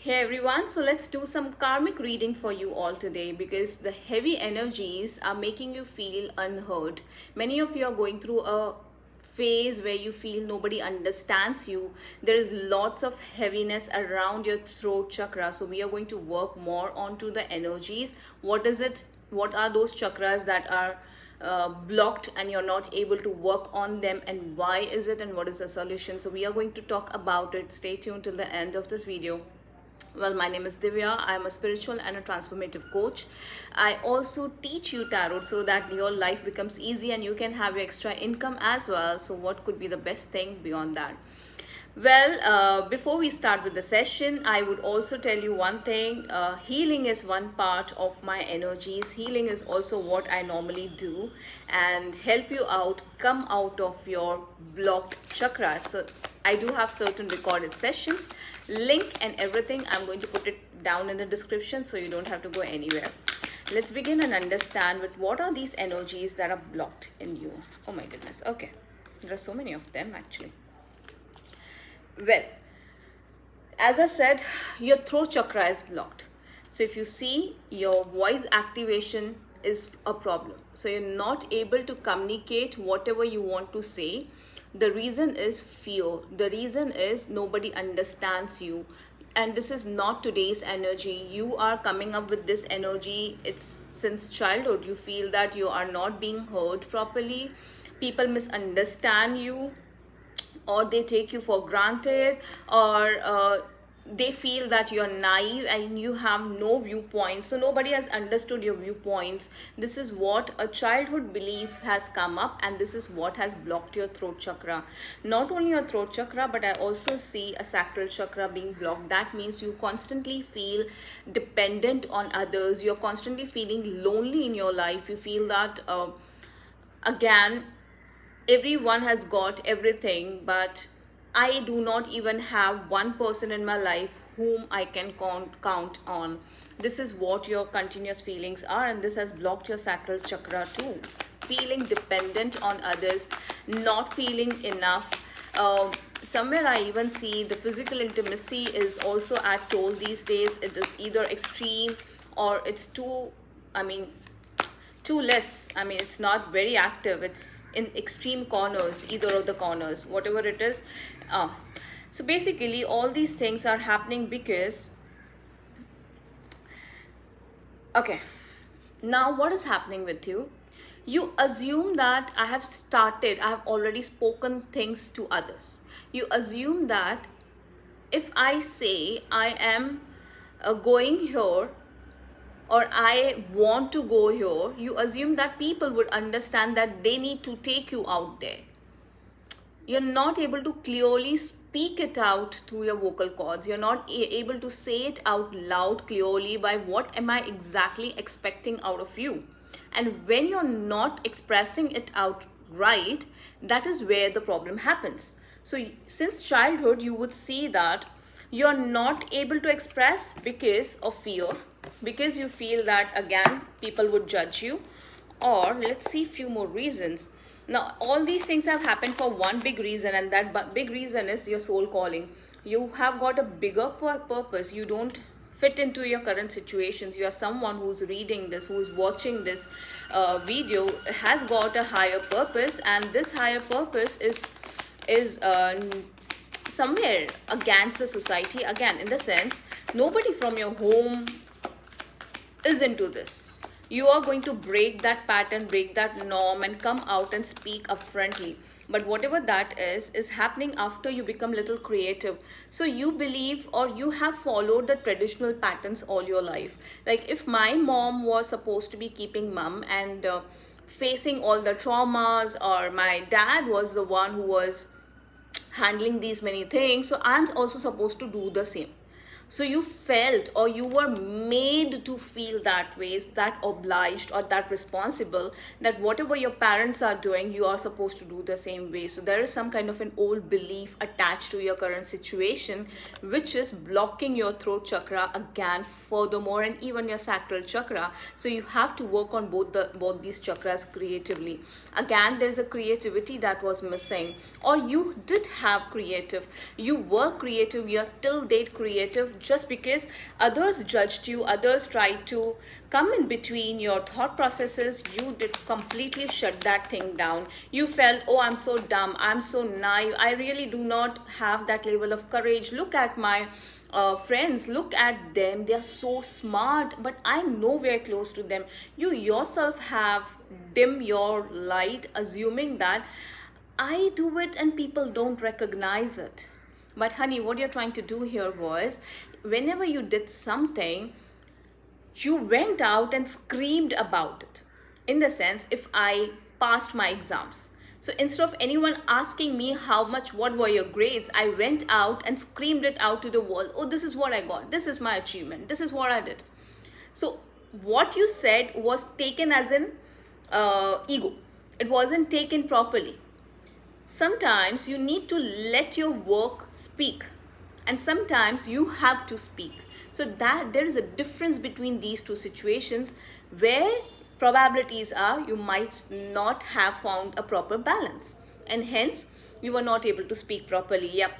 Hey everyone, so let's do some karmic reading for you all today because the heavy energies are making you feel unheard. Many of you are going through a phase where you feel nobody understands you. There is lots of heaviness around your throat chakra. So we are going to work more onto the energies. What is it? What are those chakras that are blocked and you're not able to work on them, and why is it, and what is the solution? So we are going to talk about it. Stay tuned till the end of this video. Well, my name is Divya. I'm a spiritual and a transformative coach. I also teach you tarot so that your life becomes easy and you can have your extra income as well. So, what could be the best thing beyond that? Well, before we start with the session, I would also tell you one thing. Healing is one part of my energies. Healing is also what I normally do and help you out, come out of your blocked chakras. So I do have certain recorded sessions, link and everything. I'm going to put it down in the description so you don't have to go anywhere. Let's begin and understand with what are these energies that are blocked in you. Oh my goodness. Okay. There are so many of them actually. Well, as I said, your throat chakra is blocked. So if you see, your voice activation is a problem. So you're not able to communicate whatever you want to say. The reason is fear. The reason is nobody understands you. And this is not today's energy. You are coming up with this energy. It's since childhood. You feel that you are not being heard properly. People misunderstand you, or they take you for granted, or they feel that you're naive and you have no viewpoints, so nobody has understood your viewpoints. This is what a childhood belief has come up, and this is what has blocked your throat chakra. Not only your throat chakra, but I also see a sacral chakra being blocked. That means you constantly feel dependent on others. You're constantly feeling lonely in your life. You feel that again, everyone has got everything, but I do not even have one person in my life whom I can count on. This is what your continuous feelings are, and this has blocked your sacral chakra too. Feeling dependent on others, not feeling enough. Somewhere I even see the physical intimacy is also at toll these days. It is either extreme or it's too, I mean, too less. I mean, it's not very active. It's in extreme corners, either of the corners, whatever it is. So basically, all these things are happening because, okay, now what is happening with you? You assume that I have already spoken things to others. You assume that if I say I am going here, or I want to go here, you assume that people would understand that they need to take you out there. You're not able to clearly speak it out through your vocal cords. You're not able to say it out loud clearly by what am I exactly expecting out of you. And when you're not expressing it out right, that is where the problem happens. So since childhood, you would see that you're not able to express because of fear, because you feel that again people would judge you, or let's see few more reasons. Now all these things have happened for one big reason, and that big reason is your soul calling. You have got a bigger purpose. You don't fit into your current situations. You are someone who's reading this, who's watching this video, has got a higher purpose, and this higher purpose is somewhere against the society. Again, in the sense, nobody from your home is into this. You are going to break that pattern, break that norm, and come out and speak upfrontly. But whatever that is happening after you become little creative. So you believe, or you have followed the traditional patterns all your life. Like if my mom was supposed to be keeping mum and facing all the traumas, or my dad was the one who was handling these many things, so I'm also supposed to do the same. So you felt, or you were made to feel that way, that obliged or that responsible, that whatever your parents are doing, you are supposed to do the same way. So there is some kind of an old belief attached to your current situation, which is blocking your throat chakra again furthermore, and even your sacral chakra. So you have to work on both these chakras creatively. Again, there is a creativity that was missing, or you did have creative, you were creative, you're till date creative, just because others judged you, others tried to come in between your thought processes, you did completely shut that thing down. You felt, oh, I'm so dumb, I'm so naive, I really do not have that level of courage. Look at my friends, look at them, they are so smart, but I'm nowhere close to them. You yourself have dim your light, assuming that I do it and people don't recognize it. But honey, what you're trying to do here was, whenever you did something, you went out and screamed about it. In the sense, if I passed my exams, so instead of anyone asking me what were your grades, I went out and screamed it out to the world. Oh, this is what I got, this is my achievement, this is what I did. So what you said was taken as an ego. It wasn't taken properly. Sometimes you need to let your work speak, and sometimes you have to speak. So that there is a difference between these two situations, where probabilities are you might not have found a proper balance, and hence you were not able to speak properly. Yep,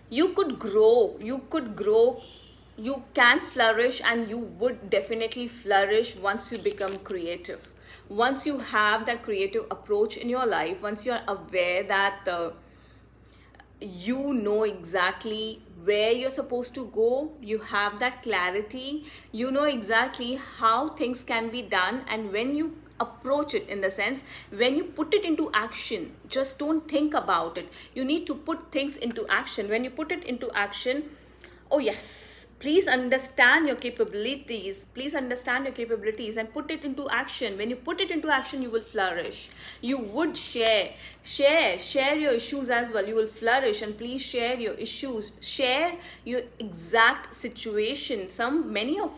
you could grow, you can flourish, and you would definitely flourish once you become creative. Once you have that creative approach in your life, once you are aware that you know exactly where you're supposed to go, you have that clarity, you know exactly how things can be done, and when you approach it, in the sense, when you put it into action, just don't think about it, you need to put things into action. When you put it into action, oh yes, please understand your capabilities, and put it into action. When you put it into action, you will flourish. You would share your issues as well, you will flourish. And please share your issues, share your exact situation. Many of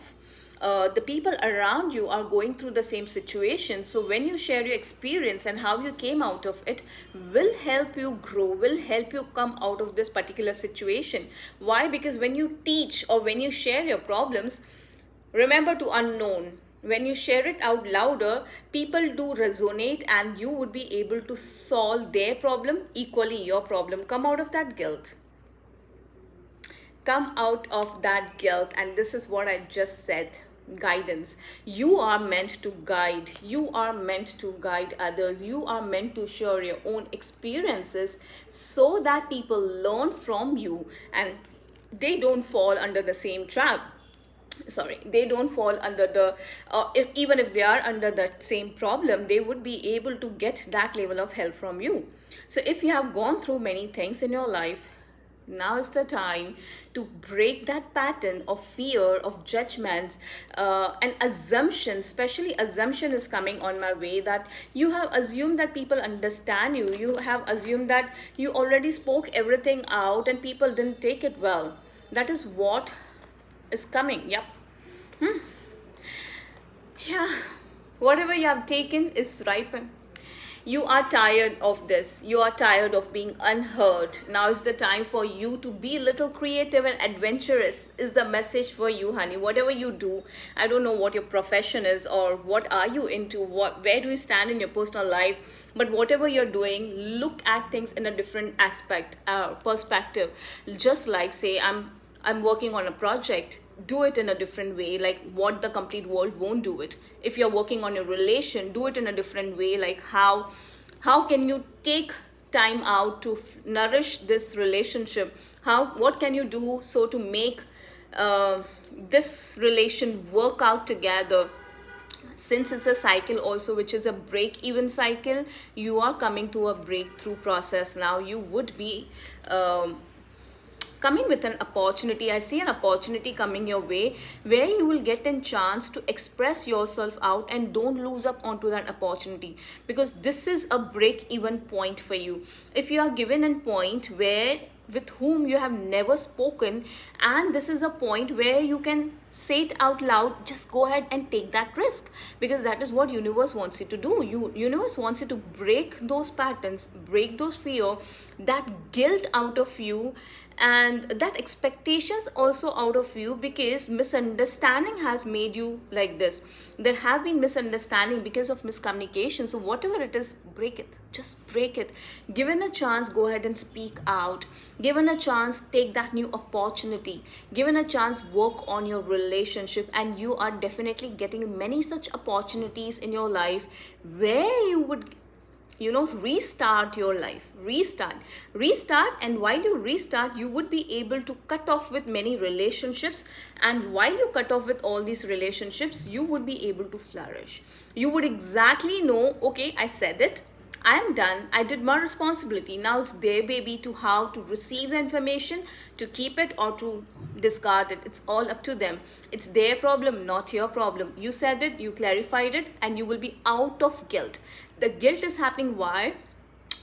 the people around you are going through the same situation. So when you share your experience and how you came out of it, will help you grow, will help you come out of this particular situation. Why? Because when you teach or when you share your problems, remember to unknown, when you share it out louder, people do resonate, and you would be able to solve their problem equally your problem. Come out of that guilt, and this is what I just said. Guidance. You are meant to guide, you are meant to guide others, you are meant to share your own experiences, so that people learn from you and they don't fall under the same trap. They don't fall under the even if they are under that same problem, they would be able to get that level of help from you. So if you have gone through many things in your life, now is the time to break that pattern of fear, of judgments, and assumption. Especially assumption is coming on my way, that you have assumed that people understand you, you have assumed that you already spoke everything out and people didn't take it well. That is what is coming. Yep. Yeah, whatever you have taken is ripened. You are tired of this, you are tired of being unheard. Now is the time for you to be a little creative and adventurous, is the message for you, honey. Whatever you do, I don't know what your profession is or what are you into, where do you stand in your personal life, but whatever you're doing, look at things in a different perspective. Just like, say, I'm working on a project, do it in a different way, like what the complete world won't do it. If you're working on your relation, do it in a different way, like how can you take time out to nourish this relationship, what can you do so to make this relation work out together. Since it's a cycle also, which is a break-even cycle, you are coming to a breakthrough process now. You would be coming with an opportunity. I see an opportunity coming your way, where you will get a chance to express yourself out, and don't lose up onto that opportunity, because this is a break-even point for you. If you are given a point with whom you have never spoken, and this is a point where you can say it out loud, just go ahead and take that risk, because that is what universe wants you to do. Universe wants you to break those patterns, break those fear, that guilt out of you, and that expectations also out of you, because misunderstanding has made you like this. There have been misunderstanding because of miscommunication. So whatever it is, break it, just break it. Given a chance, go ahead and speak out. Given a chance, take that new opportunity. Given a chance, work on your relationship, and you are definitely getting many such opportunities in your life where you would, restart your life. Restart, and while you restart, you would be able to cut off with many relationships, and while you cut off with all these relationships, you would be able to flourish. You would exactly know, okay, I said it, I am done, I did my responsibility. Now it's their baby to how to receive the information, to keep it or to discard it. It's all up to them. It's their problem, not your problem. You said it, you clarified it, and you will be out of guilt. The guilt is happening why?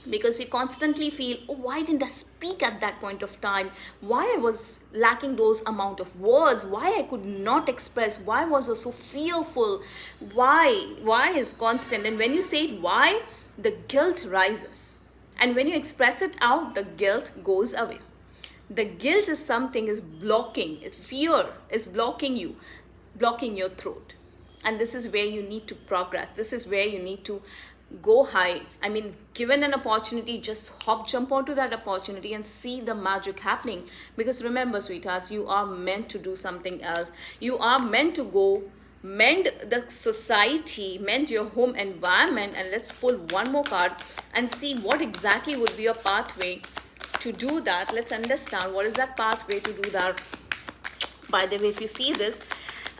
Because you constantly feel, oh, why didn't I speak at that point of time? Why I was lacking those amount of words? Why I could not express? Why was I so fearful? Why is constant. And when you say it, why, the guilt rises. And when you express it out, the guilt goes away. The guilt is something is blocking, fear is blocking you, blocking your throat. And this is where you need to progress. This is where you need to go high. I mean, given an opportunity, just jump onto that opportunity and see the magic happening. Because remember, sweethearts, you are meant to do something else. You are meant to go mend the society, mend your home environment. And let's pull one more card and see what exactly would be your pathway to do that. Let's understand what is that pathway to do that. By the way, if you see this,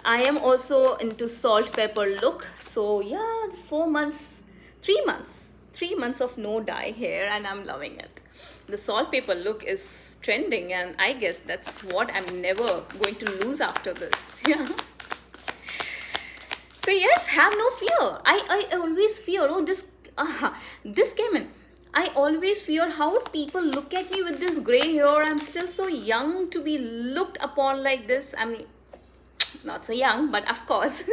I am also into salt pepper look. So yeah, it's 4 months, 3 months of no dye hair, and I'm loving it. The salt paper look is trending, and I guess that's what I'm never going to lose after this. Yeah. So yes, have no fear. I always fear, oh, this came in. I always fear how would people look at me with this gray hair. I'm still so young to be looked upon like this. I mean, not so young, but of course,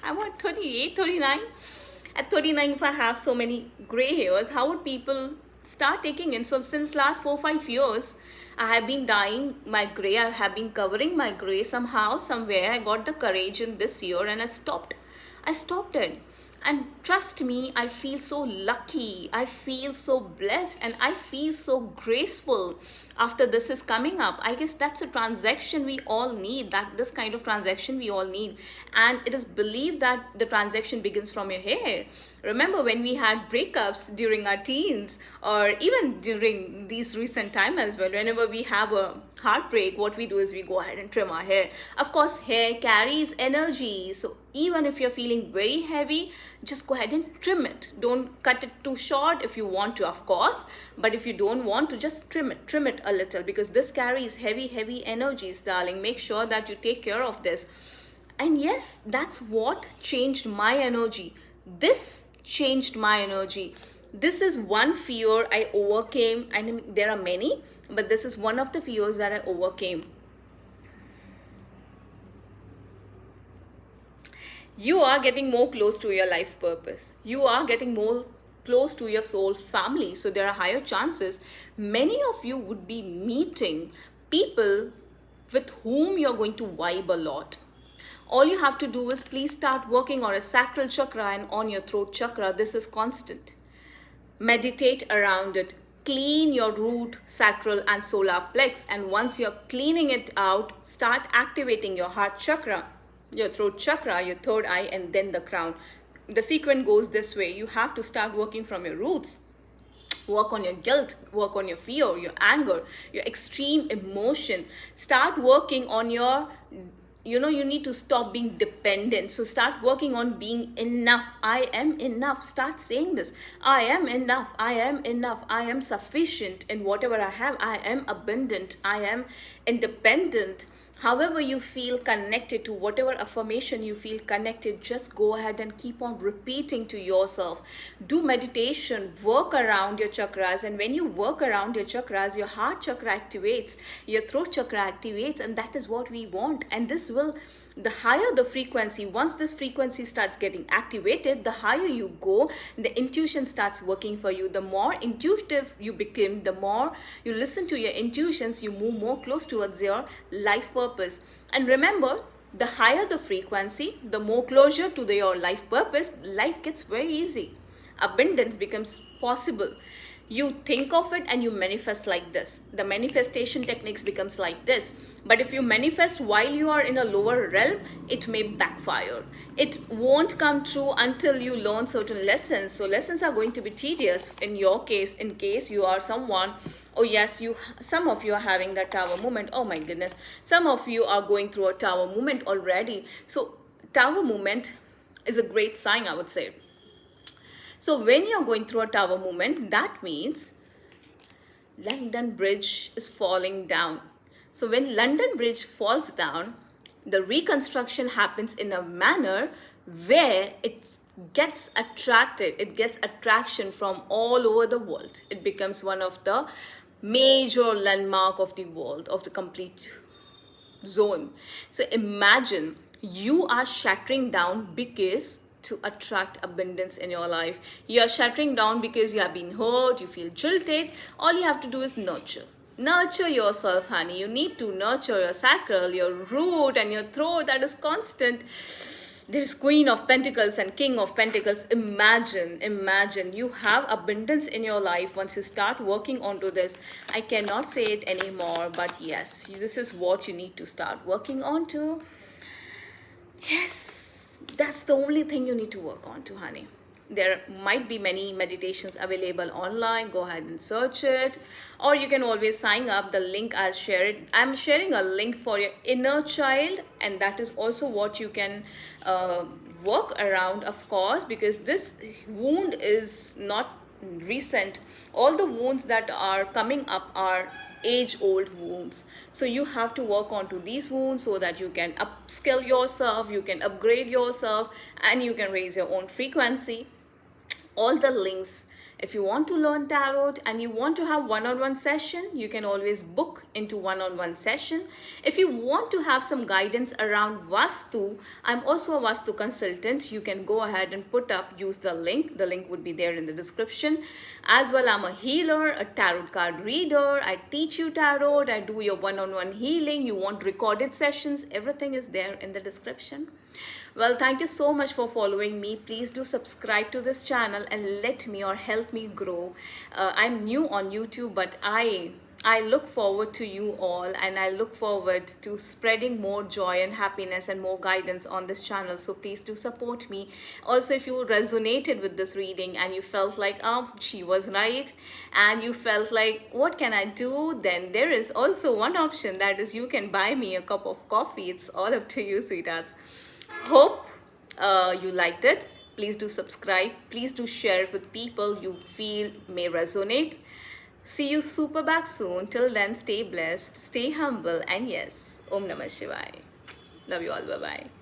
I'm what, 38, 39? At 39, if I have so many gray hairs, how would people start taking in? So since last 4-5 years, I have been dyeing my gray. I have been covering my gray somehow, somewhere. I got the courage in this year and I stopped it. And trust me, I feel so lucky, I feel so blessed, and I feel so graceful after this is coming up. I guess that's a transaction we all need, that this kind of transaction we all need. And it is believed that the transaction begins from your hair. Remember when we had breakups during our teens, or even during these recent time as well, whenever we have a heartbreak, what we do is we go ahead and trim our hair. Of course, hair carries energy. So even if you're feeling very heavy, just go ahead and trim it. Don't cut it too short if you want to, of course. But if you don't want to, just trim it a little, because this carries heavy energies, darling. Make sure that you take care of this. And yes, that's what changed my energy. This changed my energy. This is one fear I overcame. I mean, there are many, but this is one of the fears that I overcame. You are getting more close to your life purpose. You are getting more close to your soul family. So there are higher chances many of you would be meeting people with whom you're going to vibe a lot. All you have to do is please start working on a sacral chakra and on your throat chakra. This is constant. Meditate around it. Clean your root, sacral and solar plex. And once you're cleaning it out, start activating your heart chakra, your throat chakra, your third eye, and then the crown. The sequence goes this way. You have to start working from your roots. Work on your guilt, work on your fear, your anger, your extreme emotion. Start working on your, you need to stop being dependent. So start working on being enough. I am enough. Start saying this. I am enough. I am enough. I am sufficient in whatever I have. I am abundant. I am independent. However you feel connected to, whatever affirmation you feel connected, just go ahead and keep on repeating to yourself. Do meditation, work around your chakras, and when you work around your chakras, your heart chakra activates, your throat chakra activates, and that is what we want. And this will, the higher the frequency, once this frequency starts getting activated, the higher you go, the intuition starts working for you. The more intuitive you become, the more you listen to your intuitions, you move more close towards your life purpose. And remember, the higher the frequency, the more closer to your life purpose, life gets very easy. Abundance becomes possible. You think of it and you manifest like this. The manifestation techniques becomes like this. But if you manifest while you are in a lower realm, it may backfire. It won't come true until you learn certain lessons. So lessons are going to be tedious in your case, in case you are someone, oh yes, some of you are having that tower moment. Oh my goodness, some of you are going through a tower moment already. So tower moment is a great sign, I would say. So when you're going through a tower movement, that means London Bridge is falling down. So when London Bridge falls down, the reconstruction happens in a manner where it gets attracted, it gets attraction from all over the world. It becomes one of the major landmark of the world, of the complete zone. So imagine you are shattering down because to attract abundance in your life. You are shattering down because you have been hurt, you feel jilted. All you have to do is nurture. Nurture yourself, honey. You need to nurture your sacral, your root, and your throat. That is constant. There is Queen of Pentacles and King of Pentacles. Imagine you have abundance in your life once you start working onto this. I cannot say it anymore, but yes, this is what you need to start working onto. Yes. That's the only thing you need to work on to, honey. There might be many meditations available online. Go ahead and search it, or you can always sign up. The link, I'll share it. I'm sharing a link for your inner child, and that is also what you can work around, of course, because this wound is not recent. All the wounds that are coming up are age-old wounds. So you have to work onto these wounds so that you can upskill yourself, you can upgrade yourself, and you can raise your own frequency. All the links, if you want to learn tarot and you want to have one-on-one session, you can always book into one-on-one session. If you want to have some guidance around Vastu, I'm also a Vastu consultant. You can go ahead and use the link. The link would be there in the description. As well, I'm a healer, a tarot card reader. I teach you tarot. I do your one-on-one healing. You want recorded sessions, everything is there in the description. Well, thank you so much for following me. Please do subscribe to this channel and let me or help me grow. I'm new on YouTube, but I look forward to you all, and I look forward to spreading more joy and happiness and more guidance on this channel. So please do support me. Also, if you resonated with this reading and you felt like, oh, she was right, and you felt like, what can I do? Then there is also one option, that is you can buy me a cup of coffee. It's all up to you, sweethearts. Hope you liked it. Please do subscribe. Please do share it with people you feel may resonate. See you super back soon. Till then, stay blessed, stay humble, and yes, Om Namah Shivaya. Love you all. Bye-bye.